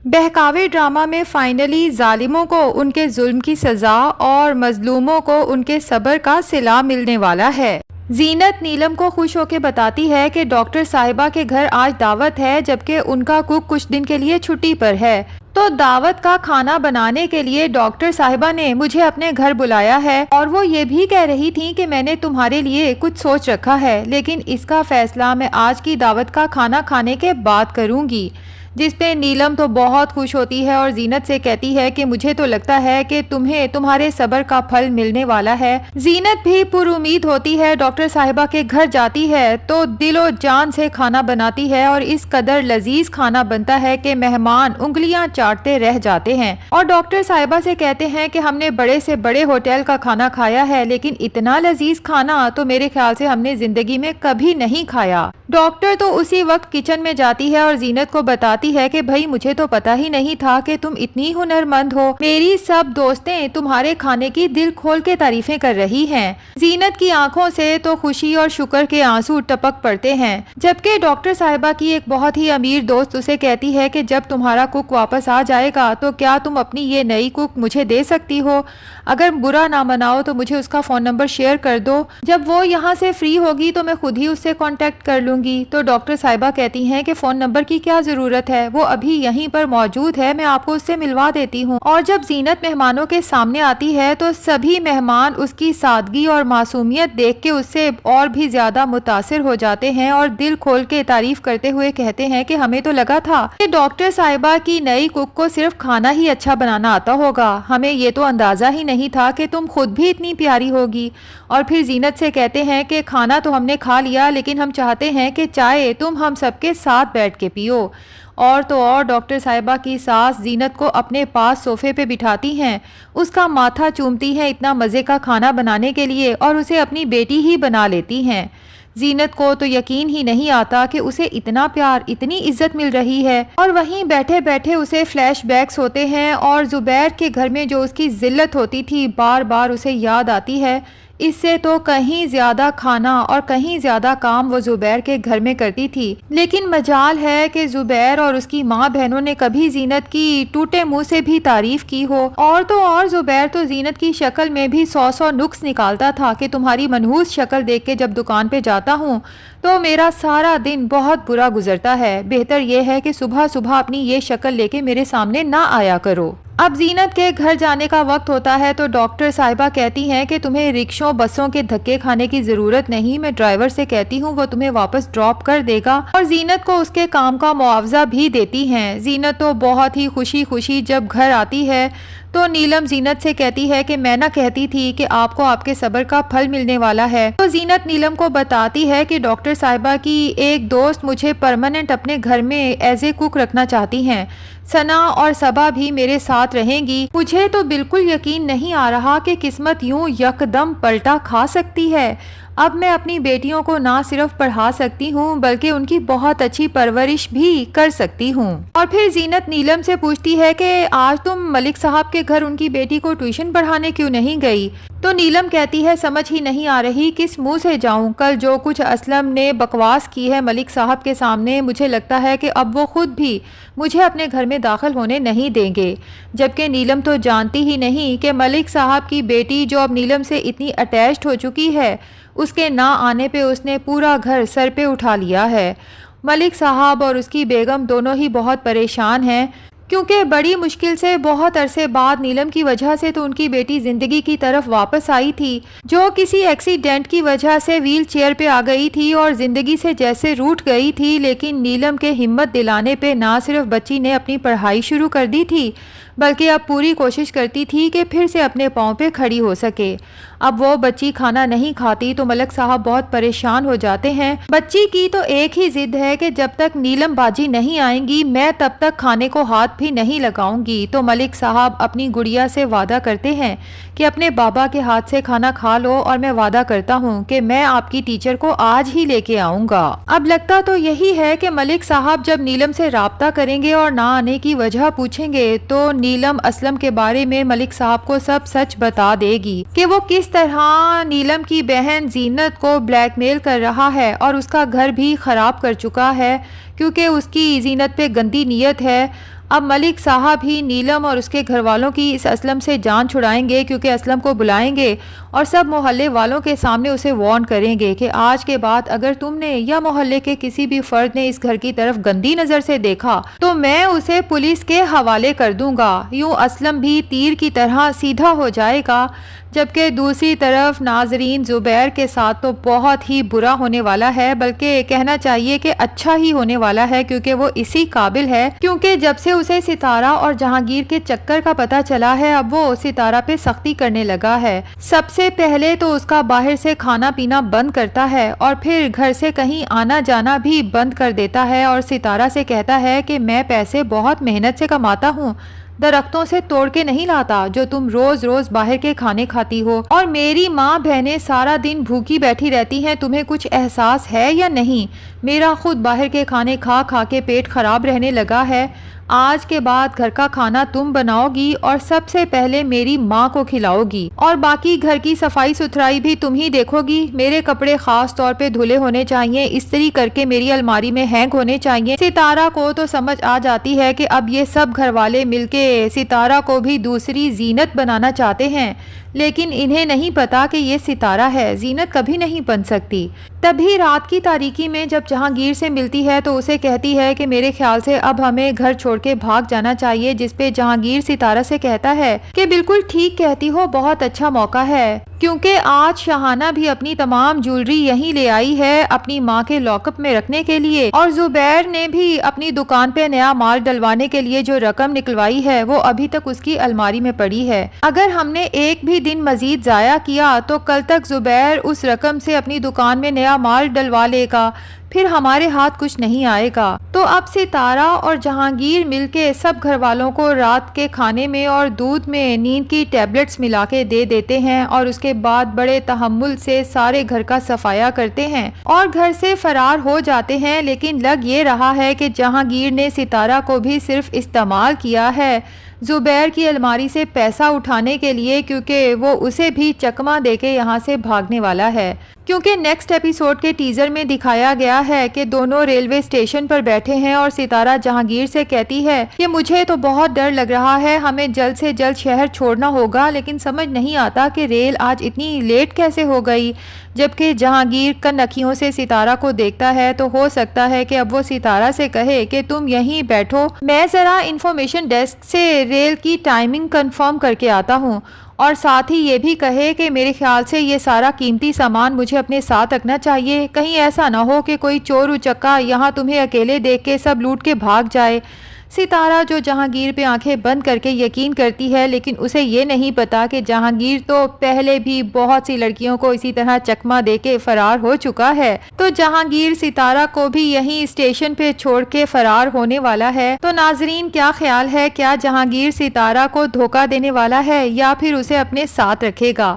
بہکاوے drama میں finally ظالموں کو ان کے ظلم کی سزا اور مظلوموں کو ان کے صبر کا صلہ ملنے والا ہے۔ زینت نیلم کو خوش ہو کے بتاتی ہے کہ ڈاکٹر صاحبہ کے گھر آج دعوت ہے، جبکہ ان کا کک کچھ دن کے لیے چھٹی پر ہے، تو دعوت کا کھانا بنانے کے لیے ڈاکٹر صاحبہ نے مجھے اپنے گھر بلایا ہے، اور وہ یہ بھی کہہ رہی تھی کہ میں نے تمہارے لیے کچھ سوچ رکھا ہے، لیکن اس کا فیصلہ میں آج کی دعوت کا کھانا کھانے کے بعد کروں گی۔ جس پہ نیلم تو بہت خوش ہوتی ہے اور زینت سے کہتی ہے کہ مجھے تو لگتا ہے کہ تمہیں تمہارے صبر کا پھل ملنے والا ہے۔ زینت بھی پر امید ہوتی ہے، ڈاکٹر صاحبہ کے گھر جاتی ہے تو دل و جان سے کھانا بناتی ہے، اور اس قدر لذیذ کھانا بنتا ہے کہ مہمان انگلیاں چاٹتے رہ جاتے ہیں، اور ڈاکٹر صاحبہ سے کہتے ہیں کہ ہم نے بڑے سے بڑے ہوٹل کا کھانا کھایا ہے، لیکن اتنا لذیذ کھانا تو میرے خیال سے ہم نے زندگی میں کبھی نہیں کھایا۔ ڈاکٹر تو اسی وقت کچن میں جاتی ہے اور زینت کو بتاتی ہے کہ بھائی مجھے تو پتا ہی نہیں تھا کہ تم اتنی ہنرمند ہو، میری سب دوستیں تمہارے کھانے کی دل کھول کے تعریفیں کر رہی ہیں۔ زینت کی آنکھوں سے تو خوشی اور شکر کے آنسو ٹپک پڑتے ہیں، جبکہ ڈاکٹر صاحبہ کی ایک بہت ہی امیر دوست اسے کہتی ہے کہ جب تمہارا کک واپس آ جائے گا تو کیا تم اپنی یہ نئی کک مجھے دے سکتی ہو؟ اگر برا نہ مناؤ تو مجھے اس کا فون نمبر شیئر کر دو، جب وہ یہاں سے فری ہوگی تو میں خود ہی اس سے کانٹیکٹ کر لوں گی۔ تو ڈاکٹر صاحبہ کہتی ہیں کہ فون نمبر کی کیا ضرورت ہے، وہ ابھی یہیں پر موجود ہے، میں آپ کو اس سے ملوا دیتی ہوں۔ اور جب زینت مہمانوں کے سامنے آتی ہے تو سبھی مہمان اس کی سادگی اور معصومیت دیکھ کے اس سے اور بھی زیادہ متاثر ہو جاتے ہیں، اور دل کھول کے تعریف کرتے ہوئے کہتے ہیں کہ ہمیں تو لگا تھا کہ ڈاکٹر صاحبہ کی نئی کک کو صرف کھانا ہی اچھا بنانا آتا ہوگا، ہمیں یہ تو اندازہ ہی نہیں تھا کہ تم خود بھی اتنی پیاری ہوگی۔ اور پھر زینت سے کہتے ہیں کہ کھانا تو ہم نے کھا لیا، لیکن ہم چاہتے ہیں کہ چائے تم ہم سب کے ساتھ بیٹھ کے پیو۔ اور تو اور ڈاکٹر صاحبہ کی ساس زینت کو اپنے پاس صوفے پہ بٹھاتی ہیں، اس کا ماتھا چومتی ہیں اتنا مزے کا کھانا بنانے کے لیے، اور اسے اپنی بیٹی ہی بنا لیتی ہیں۔ زینت کو تو یقین ہی نہیں آتا کہ اسے اتنا پیار، اتنی عزت مل رہی ہے، اور وہیں بیٹھے بیٹھے اسے فلیش بیکس ہوتے ہیں، اور زبیر کے گھر میں جو اس کی ذلت ہوتی تھی بار بار اسے یاد آتی ہے۔ اس سے تو کہیں زیادہ کھانا اور کہیں زیادہ کام وہ زبیر کے گھر میں کرتی تھی، لیکن مجال ہے کہ زبیر اور اس کی ماں بہنوں نے کبھی زینت کی ٹوٹے منہ سے بھی تعریف کی ہو۔ اور تو اور زبیر تو زینت کی شکل میں بھی 100 نقص نکالتا تھا کہ تمہاری منحوس شکل دیکھ کے جب دکان پہ جاتا ہوں تو میرا سارا دن بہت برا گزرتا ہے، بہتر یہ ہے کہ صبح صبح اپنی یہ شکل لے کے میرے سامنے نہ آیا کرو۔ اب زینت کے گھر جانے کا وقت ہوتا ہے تو ڈاکٹر صاحبہ کہتی ہیں کہ تمہیں رکشوں بسوں کے دھکے کھانے کی ضرورت نہیں، میں ڈرائیور سے کہتی ہوں وہ تمہیں واپس ڈراپ کر دے گا، اور زینت کو اس کے کام کا معاوضہ بھی دیتی ہیں۔ زینت تو بہت ہی خوشی خوشی جب گھر آتی ہے تو نیلم زینت سے کہتی ہے کہ میں نہ کہتی تھی کہ آپ کو آپ کے صبر کا پھل ملنے والا ہے۔ تو زینت نیلم کو بتاتی ہے کہ ڈاکٹر صاحبہ کی ایک دوست مجھے پرماننٹ اپنے گھر میں ایز اے کک رکھنا چاہتی ہیں، ثنا اور صبا بھی میرے ساتھ رہیں گی۔ مجھے تو بالکل یقین نہیں آ رہا کہ قسمت یوں یکدم پلٹا کھا سکتی ہے۔ اب میں اپنی بیٹیوں کو نہ صرف پڑھا سکتی ہوں بلکہ ان کی بہت اچھی پرورش بھی کر سکتی ہوں۔ اور پھر زینت نیلم سے پوچھتی ہے کہ آج تم ملک صاحب کے گھر ان کی بیٹی کو ٹیوشن پڑھانے کیوں نہیں گئی؟ تو نیلم کہتی ہے سمجھ ہی نہیں آ رہی کس منہ سے جاؤں، کل جو کچھ اسلم نے بکواس کی ہے ملک صاحب کے سامنے، مجھے لگتا ہے کہ اب وہ خود بھی مجھے اپنے گھر میں داخل ہونے نہیں دیں گے۔ جبکہ نیلم تو جانتی ہی نہیں کہ ملک صاحب کی بیٹی جو اب نیلم سے اتنی اٹیچڈ ہو چکی ہے، اس کے نہ آنے پہ اس نے پورا گھر سر پہ اٹھا لیا ہے۔ ملک صاحب اور اس کی بیگم دونوں ہی بہت پریشان ہیں، کیونکہ بڑی مشکل سے بہت عرصے بعد نیلم کی وجہ سے تو ان کی بیٹی زندگی کی طرف واپس آئی تھی، جو کسی ایکسیڈنٹ کی وجہ سے ویل چیئر پہ آ گئی تھی اور زندگی سے جیسے روٹ گئی تھی، لیکن نیلم کے ہمت دلانے پہ نہ صرف بچی نے اپنی پڑھائی شروع کر دی تھی بلکہ اب پوری کوشش کرتی تھی کہ پھر سے اپنے پاؤں پہ کھڑی ہو سکے۔ اب وہ بچی کھانا نہیں کھاتی تو ملک صاحب بہت پریشان ہو جاتے ہیں۔ بچی کی تو ایک ہی ضد ہے کہ جب تک نیلم باجی نہیں آئیں گی میں تب تک کھانے کو ہاتھ بھی نہیں لگاؤں گی۔ تو ملک صاحب اپنی گڑیا سے وعدہ کرتے ہیں کہ اپنے بابا کے ہاتھ سے کھانا کھا لو، اور میں وعدہ کرتا ہوں کہ میں آپ کی ٹیچر کو آج ہی لے کے آؤں گا۔ اب لگتا تو یہی ہے کہ ملک صاحب جب نیلم سے رابطہ کریں گے اور نہ آنے کی وجہ پوچھیں گے تو نیلم اسلم کے بارے میں ملک صاحب کو سب سچ بتا دے گی کہ وہ کس طرح نیلم کی بہن زینت کو بلیک میل کر رہا ہے اور اس کا گھر بھی خراب کر چکا ہے کیونکہ اس کی زینت پہ گندی نیت ہے۔ اب ملک صاحب ہی نیلم اور اس کے گھر والوں کی اس اسلم سے جان چھڑائیں گے، کیونکہ اسلم کو بلائیں گے اور سب محلے والوں کے سامنے اسے وارن کریں گے کہ آج کے بعد اگر تم نے یا محلے کے کسی بھی فرد نے اس گھر کی طرف گندی نظر سے دیکھا تو میں اسے پولیس کے حوالے کر دوں گا۔ یوں اسلم بھی تیر کی طرح سیدھا ہو جائے گا، جبکہ دوسری طرف ناظرین زبیر کے ساتھ تو بہت ہی برا ہونے والا ہے، بلکہ کہنا چاہیے کہ اچھا ہی ہونے والا ہے، کیونکہ وہ اسی قابل ہے، کیونکہ جب سے اسے ستارہ اور جہانگیر کے چکر کا پتہ چلا ہے اب وہ ستارہ پہ سختی کرنے لگا ہے۔ سب سے پہلے تو اس کا باہر سے کھانا پینا بند کرتا ہے اور پھر گھر سے کہیں آنا جانا بھی بند کر دیتا ہے اور ستارہ سے کہتا ہے کہ میں پیسے بہت محنت سے کماتا ہوں، درختوں سے توڑ کے نہیں لاتا جو تم روز روز باہر کے کھانے کھاتی ہو، اور میری ماں بہنیں سارا دن بھوکی بیٹھی رہتی ہیں، تمہیں کچھ احساس ہے یا نہیں؟ میرا خود باہر کے کھانے کھا کھا کے پیٹ خراب رہنے لگا ہے، آج کے بعد گھر کا کھانا تم بناؤ گی اور سب سے پہلے میری ماں کو کھلاؤ گی، اور باقی گھر کی صفائی ستھرائی بھی تم ہی دیکھو گی، میرے کپڑے خاص طور پہ دھلے ہونے چاہیے، استری کر کے میری الماری میں ہینگ ہونے چاہیے۔ ستارہ کو تو سمجھ آ جاتی ہے کہ اب یہ سب گھر والے مل کے ستارہ کو بھی دوسری زینت بنانا چاہتے ہیں، لیکن انہیں نہیں پتا کہ یہ ستارہ ہے، زینت کبھی نہیں بن سکتی۔ تبھی رات کی تاریکی میں جب جہانگیر سے ملتی ہے تو اسے کہتی ہے کہ میرے خیال سے اب ہمیں گھر چھوڑ کے بھاگ جانا چاہیے، جس پہ جہانگیر ستارہ سے کہتا ہے کہ بالکل ٹھیک کہتی ہو، بہت اچھا موقع ہے، کیونکہ آج شاہانہ بھی اپنی تمام جولری یہیں لے آئی ہے اپنی ماں کے لاک اپ میں رکھنے کے لیے، اور زبیر نے بھی اپنی دکان پہ نیا مال ڈلوانے کے لیے جو رقم نکلوائی ہے وہ ابھی تک اس کی الماری میں پڑی ہے۔ اگر ہم نے ایک بھی دن مزید ضائع کیا تو کل تک زبیر اس رقم سے اپنی دکان میں نیا مال ڈلوا لے گا، پھر ہمارے ہاتھ کچھ نہیں آئے گا۔ تو اب ستارہ اور جہانگیر مل کے سب گھر والوں کو رات کے کھانے میں اور دودھ میں نیند کی ٹیبلٹس ملا کے دے دیتے ہیں، اور اس کے بعد بڑے تحمل سے سارے گھر کا صفایا کرتے ہیں اور گھر سے فرار ہو جاتے ہیں، لیکن لگ یہ رہا ہے کہ جہانگیر نے ستارہ کو بھی صرف استعمال کیا ہے زبیر کی الماری سے پیسہ اٹھانے کے لیے، کیونکہ وہ اسے بھی چکمہ دے کے یہاں سے بھاگنے والا ہے، کیونکہ نیکسٹ ایپیسوڈ کے ٹیزر میں دکھایا گیا ہے کہ دونوں ریلوے اسٹیشن پر بیٹھے ہیں اور ستارہ جہانگیر سے کہتی ہے کہ مجھے تو بہت ڈر لگ رہا ہے، ہمیں جلد سے جلد شہر چھوڑنا ہوگا، لیکن سمجھ نہیں آتا کہ ریل آج اتنی لیٹ کیسے ہو گئی۔ جبکہ جہانگیر کن اکھیوں سے ستارہ کو دیکھتا ہے تو ہو سکتا ہے کہ اب وہ ستارہ سے کہے کہ تم یہیں بیٹھو، میں ذرا انفارمیشن ڈیسک سے ریل کی ٹائمنگ کنفرم کر کے آتا ہوں، اور ساتھ ہی یہ بھی کہے کہ میرے خیال سے یہ سارا قیمتی سامان مجھے اپنے ساتھ رکھنا چاہیے، کہیں ایسا نہ ہو کہ کوئی چور اچکا یہاں تمہیں اکیلے دیکھ کے سب لوٹ کے بھاگ جائے۔ ستارہ جو جہانگیر پہ آنکھیں بند کر کے یقین کرتی ہے، لیکن اسے یہ نہیں پتا کہ جہانگیر تو پہلے بھی بہت سی لڑکیوں کو اسی طرح چکمہ دے کے فرار ہو چکا ہے، تو جہانگیر ستارہ کو بھی یہیں اسٹیشن پہ چھوڑ کے فرار ہونے والا ہے۔ تو ناظرین کیا خیال ہے، کیا جہانگیر ستارہ کو دھوکہ دینے والا ہے یا پھر اسے اپنے ساتھ رکھے گا؟